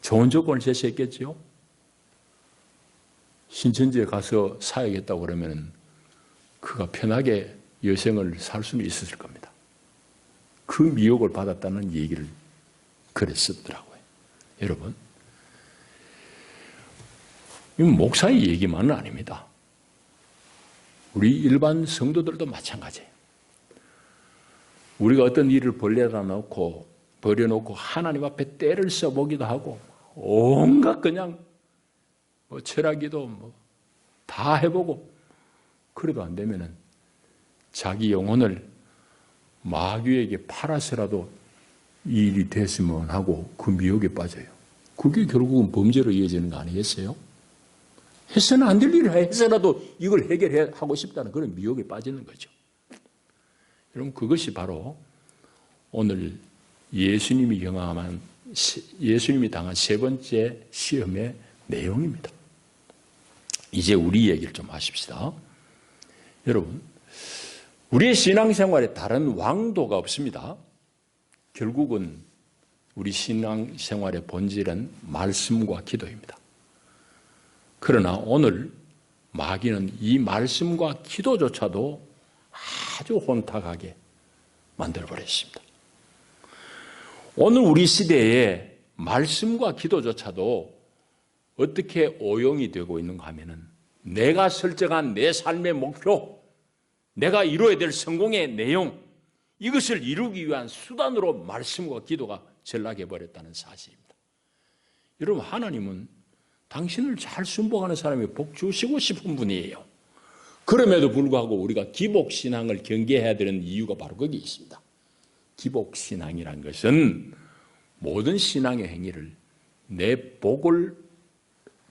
좋은 조건을 제시했겠죠? 신천지에 가서 사역했다고 그러면 그가 편하게 여생을 살 수는 있었을 겁니다. 그 미혹을 받았다는 얘기를 글에 썼더라고요. 여러분, 이건 목사의 얘기만은 아닙니다. 우리 일반 성도들도 마찬가지예요. 우리가 어떤 일을 버려놓고 하나님 앞에 때를 써보기도 하고 온갖 그냥 철학기도 다 해보고 그래도 안 되면은 자기 영혼을 마귀에게 팔아서라도 이 일이 됐으면 하고 그 미혹에 빠져요. 그게 결국은 범죄로 이어지는 거 아니겠어요? 해서는 안 될 일을 해서라도 이걸 해결하고 싶다는 그런 미혹에 빠지는 거죠. 여러분 그것이 바로 오늘 예수님이 경험한 예수님이 당한 세 번째 시험의 내용입니다. 이제 우리 얘기를 좀 하십시다. 여러분, 우리의 신앙생활에 다른 왕도가 없습니다. 결국은 우리 신앙생활의 본질은 말씀과 기도입니다. 그러나 오늘 마귀는 이 말씀과 기도조차도 아주 혼탁하게 만들어버렸습니다. 오늘 우리 시대에 말씀과 기도조차도 어떻게 오용이 되고 있는가 하면은 내가 설정한 내 삶의 목표, 내가 이루어야 될 성공의 내용, 이것을 이루기 위한 수단으로 말씀과 기도가 전락해버렸다는 사실입니다. 여러분, 하나님은 당신을 잘 순복하는 사람에 복 주시고 싶은 분이에요. 그럼에도 불구하고 우리가 기복신앙을 경계해야 되는 이유가 바로 거기에 있습니다. 기복신앙이란 것은 모든 신앙의 행위를 내 복을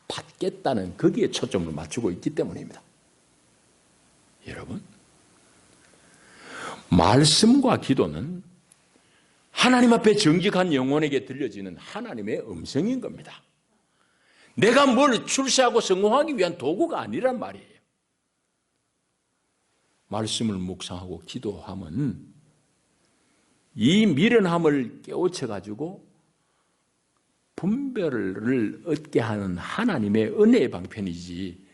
받겠다는 거기에 초점을 맞추고 있기 때문입니다. 여러분, 말씀과 기도는 하나님 앞에 정직한 영혼에게 들려지는 하나님의 음성인 겁니다. 내가 뭘 출세하고 성공하기 위한 도구가 아니란 말이에요. 말씀을 묵상하고 기도하면 이 미련함을 깨우쳐가지고 분별을 얻게 하는 하나님의 은혜의 방편이지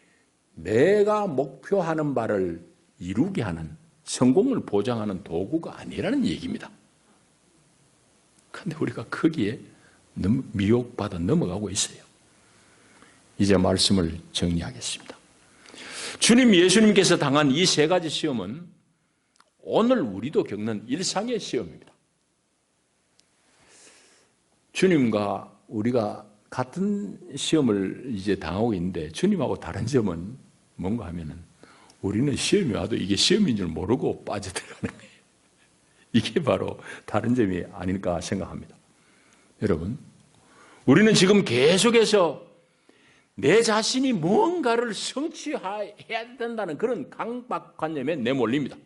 내가 목표하는 바를 이루게 하는 성공을 보장하는 도구가 아니라는 얘기입니다. 그런데 우리가 거기에 미혹받아 넘어가고 있어요. 이제 말씀을 정리하겠습니다. 주님 예수님께서 당한 이 세 가지 시험은 오늘 우리도 겪는 일상의 시험입니다. 주님과 우리가 같은 시험을 이제 당하고 있는데 주님하고 다른 점은 뭔가 하면은 우리는 시험이 와도 이게 시험인 줄 모르고 빠져들어가는 거예요. 이게 바로 다른 점이 아닐까 생각합니다. 여러분, 우리는 지금 계속해서 내 자신이 뭔가를 성취해야 된다는 그런 강박관념에 내몰립니다.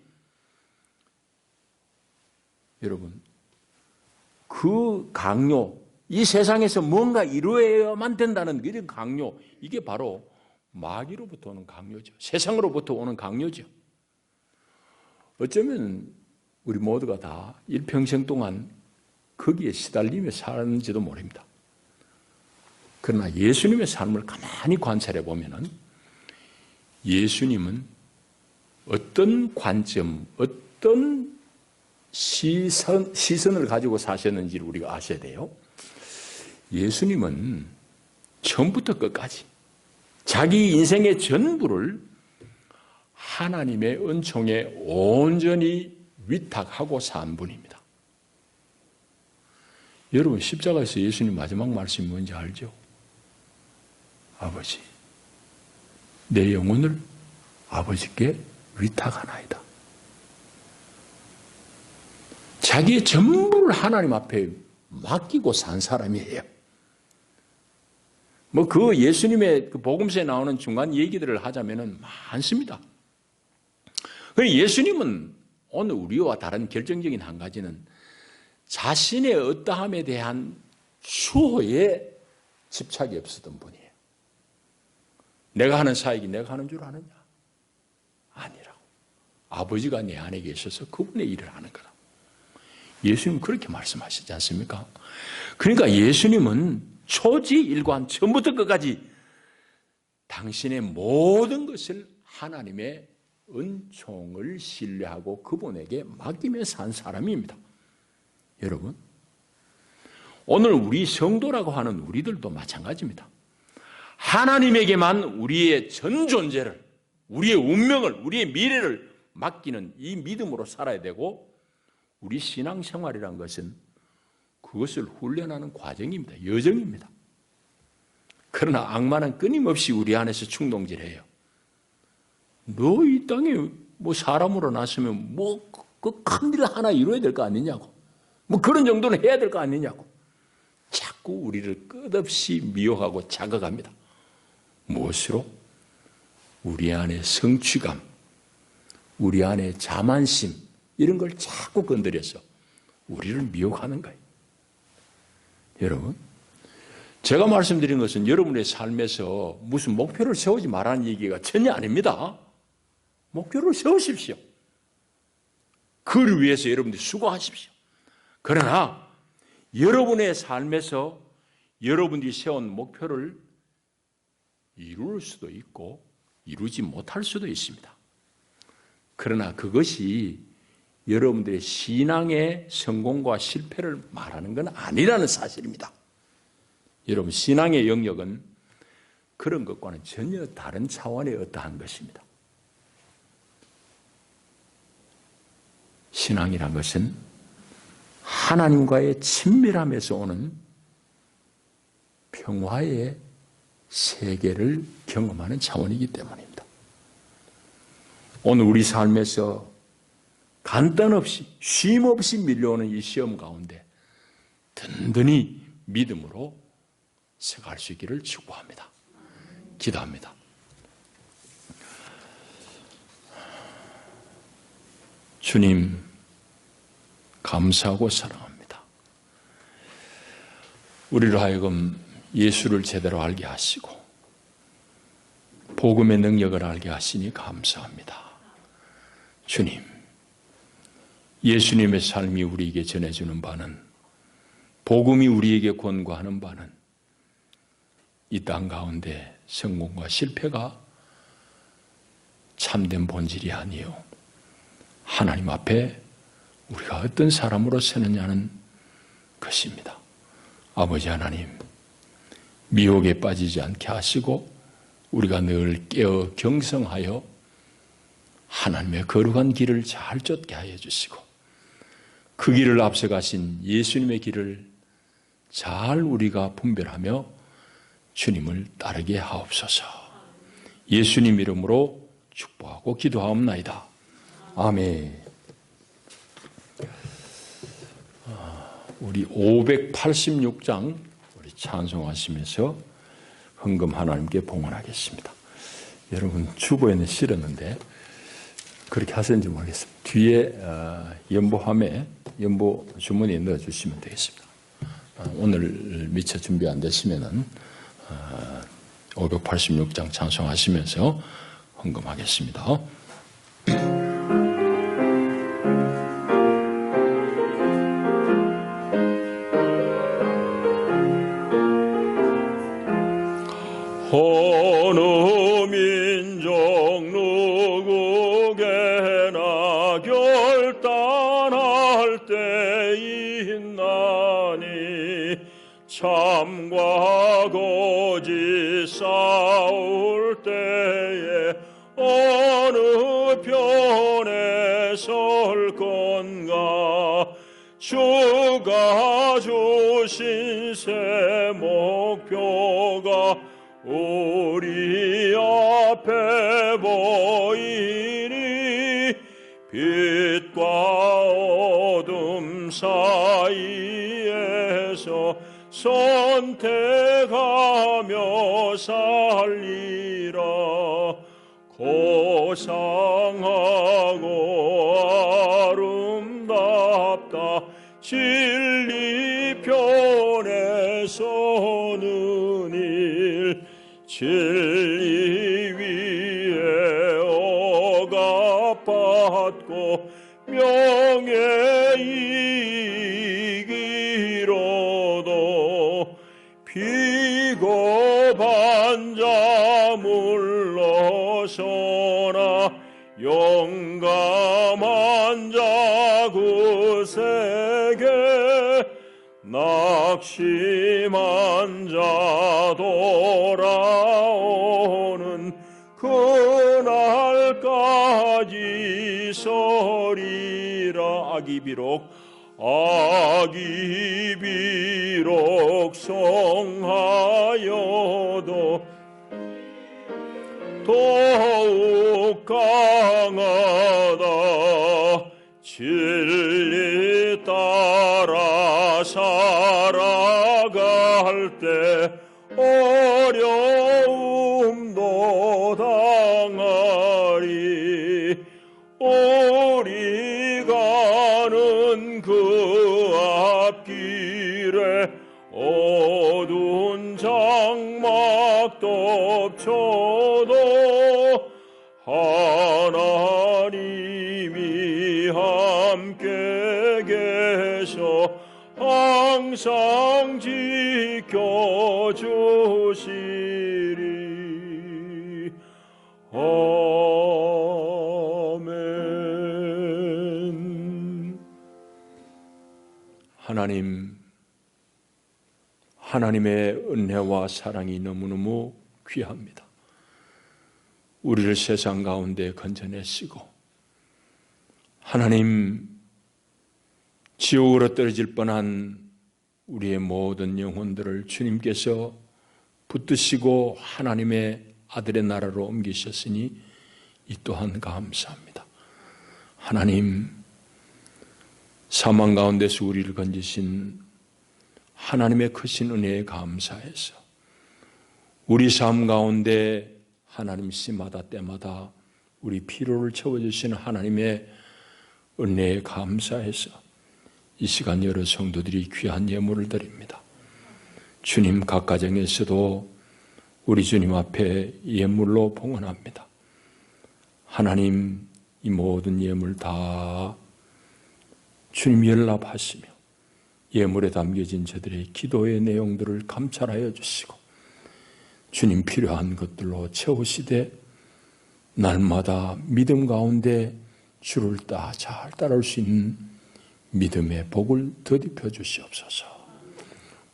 여러분, 그 강요, 이 세상에서 뭔가 이루어야만 된다는 이런 강요, 이게 바로 마귀로부터 오는 강요죠. 세상으로부터 오는 강요죠. 어쩌면 우리 모두가 다 일평생 동안 거기에 시달리며 사는지도 모릅니다. 그러나 예수님의 삶을 가만히 관찰해 보면은 예수님은 어떤 관점, 어떤 시선을 가지고 사셨는지를 우리가 아셔야 돼요. 예수님은 처음부터 끝까지 자기 인생의 전부를 하나님의 은총에 온전히 위탁하고 산 분입니다. 여러분, 십자가에서 예수님 마지막 말씀이 뭔지 알죠? 아버지, 내 영혼을 아버지께 위탁하나이다. 자기의 전부를 하나님 앞에 맡기고 산 사람이에요. 그 예수님의 그 복음서에 나오는 중간 얘기들을 하자면은 많습니다. 예수님은 오늘 우리와 다른 결정적인 한 가지는 자신의 어떠함에 대한 수호에 집착이 없었던 분이에요. 내가 하는 사역이 내가 하는 줄 아느냐? 아니라고. 아버지가 내 안에 계셔서 그분의 일을 하는 거다. 예수님 그렇게 말씀하시지 않습니까? 그러니까 예수님은 초지일관 처음부터 끝까지 당신의 모든 것을 하나님의 은총을 신뢰하고 그분에게 맡기며 산 사람입니다. 여러분, 오늘 우리 성도라고 하는 우리들도 마찬가지입니다. 하나님에게만 우리의 전 존재를, 우리의 운명을, 우리의 미래를 맡기는 이 믿음으로 살아야 되고, 우리 신앙생활이란 것은 그것을 훈련하는 과정입니다. 여정입니다. 그러나 악마는 끊임없이 우리 안에서 충동질해요. 너 이 땅에 사람으로 났으면 그 큰 일 하나 이루어야 될 거 아니냐고. 그런 정도는 해야 될 거 아니냐고. 자꾸 우리를 끝없이 미혹하고 자극합니다. 무엇으로? 우리 안에 성취감, 우리 안에 자만심, 이런 걸 자꾸 건드려서 우리를 미혹하는 거예요. 여러분, 제가 말씀드린 것은 여러분의 삶에서 무슨 목표를 세우지 말라는 얘기가 전혀 아닙니다. 목표를 세우십시오. 그를 위해서 여러분들이 수고하십시오. 그러나 여러분의 삶에서 여러분들이 세운 목표를 이룰 수도 있고 이루지 못할 수도 있습니다. 그러나 그것이 여러분들의 신앙의 성공과 실패를 말하는 건 아니라는 사실입니다. 여러분, 신앙의 영역은 그런 것과는 전혀 다른 차원의 어떠한 것입니다. 신앙이란 것은 하나님과의 친밀함에서 오는 평화의 세계를 경험하는 차원이기 때문입니다. 오늘 우리 삶에서 간단 없이 쉼 없이 밀려오는 이 시험 가운데 든든히 믿음으로 생각할 수 있기를 축복합니다. 기도합니다. 주님, 감사하고 사랑합니다. 우리로 하여금 예수를 제대로 알게 하시고 복음의 능력을 알게 하시니 감사합니다. 주님, 예수님의 삶이 우리에게 전해주는 바는, 복음이 우리에게 권고하는 바는 이 땅 가운데 성공과 실패가 참된 본질이 아니요, 하나님 앞에 우리가 어떤 사람으로 서느냐는 것입니다. 아버지 하나님, 미혹에 빠지지 않게 하시고 우리가 늘 깨어 경성하여 하나님의 거룩한 길을 잘 쫓게 하여 주시고 그 길을 앞서가신 예수님의 길을 잘 우리가 분별하며 주님을 따르게 하옵소서. 예수님 이름으로 축복하고 기도하옵나이다. 아멘. 우리 586장 우리 찬송하시면서 헌금 하나님께 봉헌하겠습니다. 여러분, 주보에는 실었는데 그렇게 하셨는지 모르겠습니다. 뒤에 연보함에 연보 주머니에 넣어주시면 되겠습니다. 오늘 미처 준비 안 되시면은 586장 찬송하시면서 헌금하겠습니다. 어느 민족 누구게나 결단할 때 있나니 참과 거짓 싸울 때에 어느 편에 설 건가. 주가 주신 새 목표가 우리 앞에 보이니 빛과 어둠 사이에서 선택하며 살리라. 고상하고 아름답다 진리 편에 서는 일. 진리 위에 억압받고 명예 이기로도 비겁한 자 물러서나 용감한 자 구세계 낙심한 자 돌아오는 그날까지 서리라. 악이 비록 성하여도 더욱 강하다. 진리 따라 살아갈 때 어려움도 당하리. 우리 가는 그 앞길에 하나님이 함께 계셔 항상 지켜주시리. 아멘. 하나님의 은혜와 사랑이 너무너무 귀합니다. 우리를 세상 가운데 건져내시고 하나님 지옥으로 떨어질 뻔한 우리의 모든 영혼들을 주님께서 붙드시고 하나님의 아들의 나라로 옮기셨으니 이 또한 감사합니다. 하나님, 사망 가운데서 우리를 건지신 하나님의 크신 은혜에 감사해서 우리 삶 가운데 하나님 시마다 때마다 우리 필요를 채워주시는 하나님의 은혜에 감사해서 이 시간 여러 성도들이 귀한 예물을 드립니다. 주님, 각 가정에서도 우리 주님 앞에 예물로 봉헌합니다. 하나님, 이 모든 예물 다 주님 연락하시며 예물에 담겨진 저들의 기도의 내용들을 감찰하여 주시고 주님 필요한 것들로 채우시되 날마다 믿음 가운데 주를 잘 따라올 수 있는 믿음의 복을 더딥혀 주시옵소서.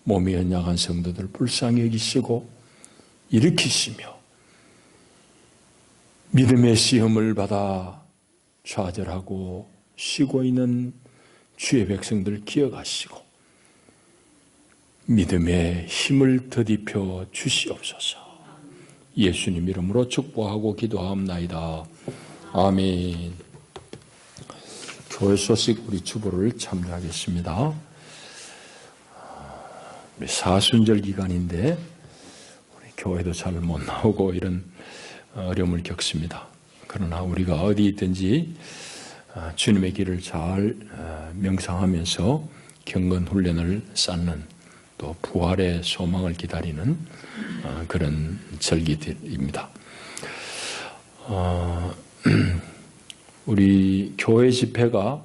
몸이 연약한 성도들 불쌍히 여기시고 일으키시며 믿음의 시험을 받아 좌절하고 쉬고 있는 주의 백성들 기억하시고 믿음의 힘을 더딥혀 주시옵소서. 예수님 이름으로 축복하고 기도하옵나이다. 아멘. 교회 소식 우리 주보를 참여하겠습니다. 우리 사순절 기간인데 우리 교회도 잘 못 나오고 이런 어려움을 겪습니다. 그러나 우리가 어디 있든지 주님의 길을 잘 명상하면서 경건 훈련을 쌓는 또 부활의 소망을 기다리는 그런 절기들입니다. 우리 교회 집회가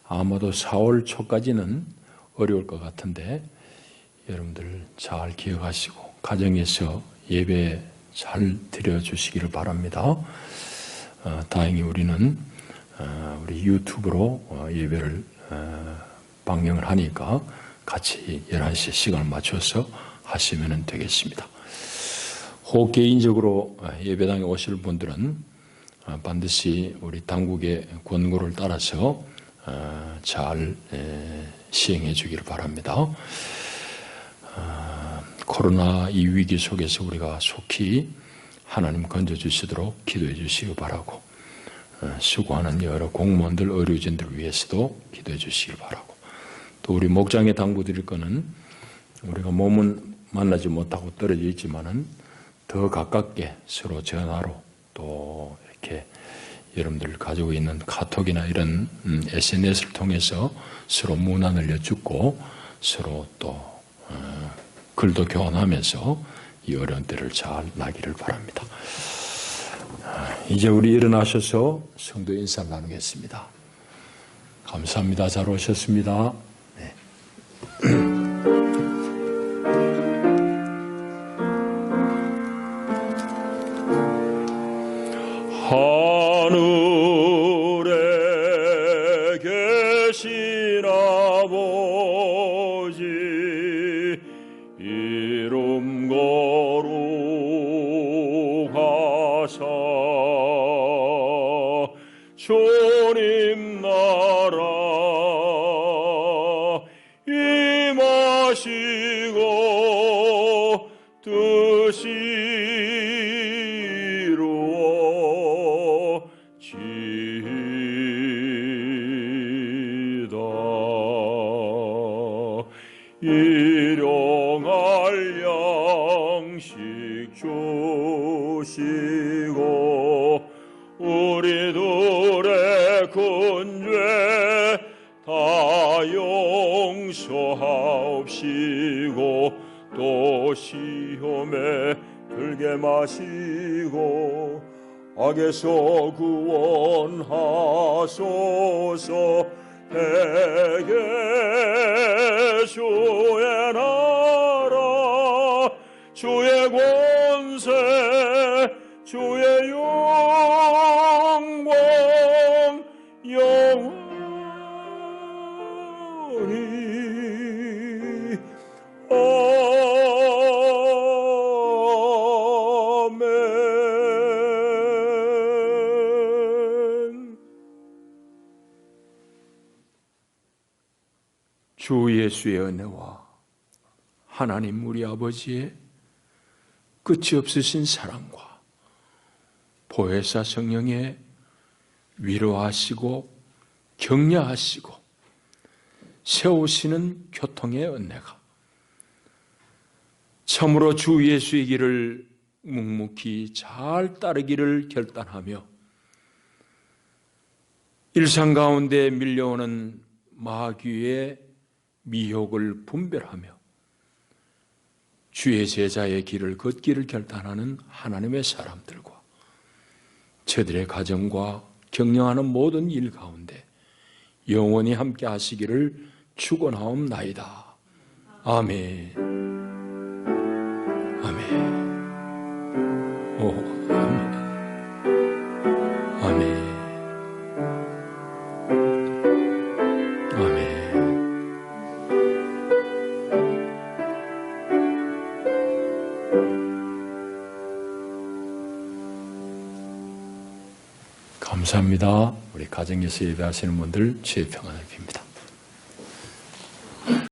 아마도 4월 초까지는 어려울 것 같은데 여러분들 잘 기억하시고 가정에서 예배 잘 드려주시기를 바랍니다. 다행히 우리는 우리 유튜브로 예배를 방영을 하니까 같이 11시에 시간을 맞춰서 하시면 되겠습니다. 혹 개인적으로 예배당에 오실 분들은 반드시 우리 당국의 권고를 따라서 잘 시행해 주기를 바랍니다. 코로나 이 위기 속에서 우리가 속히 하나님 건져주시도록 기도해 주시기 바라고 수고하는 여러 공무원들, 의료진들을 위해서도 기도해 주시기 바라고 또 우리 목장에 당부드릴 거는 우리가 몸은 만나지 못하고 떨어져 있지만은 더 가깝게 서로 전화로 또 이렇게 여러분들 가지고 있는 카톡이나 이런 SNS를 통해서 서로 문안을 여쭙고 서로 또 글도 교환하면서 이 어려운 때를 잘 나기를 바랍니다. 이제 우리 일어나셔서 성도 인사를 나누겠습니다. 감사합니다. 잘 오셨습니다. 네. 하늘에 계신 아버지 이름 거룩하사 주님 나라 임하시고 뜻이 이루어지이다. 일용할 양식 주시고 우리들의 근죄 다 용서하옵시고 또 시험에 들게 마시고 주시고 악에서 구원하소서. 대개 주의 나라 주의 권세 주의 영광 영원히 아멘. 주 예수의 은혜와 하나님 우리 아버지의 끝이 없으신 사랑과 보혜사 성령의 위로하시고 격려하시고 세우시는 교통의 은혜가 참으로 주 예수의 길을 묵묵히 잘 따르기를 결단하며 일상 가운데 밀려오는 마귀의 미혹을 분별하며 주의 제자의 길을 걷기를 결단하는 하나님의 사람들과 저들의 가정과 격려하는 모든 일 가운데 영원히 함께 하시기를 축원하옵나이다. 아멘. 아멘. 오, 아멘. 아멘. 아멘. 감사합니다. 우리 가정에서 예배하시는 분들 주의 평안을 빕니다.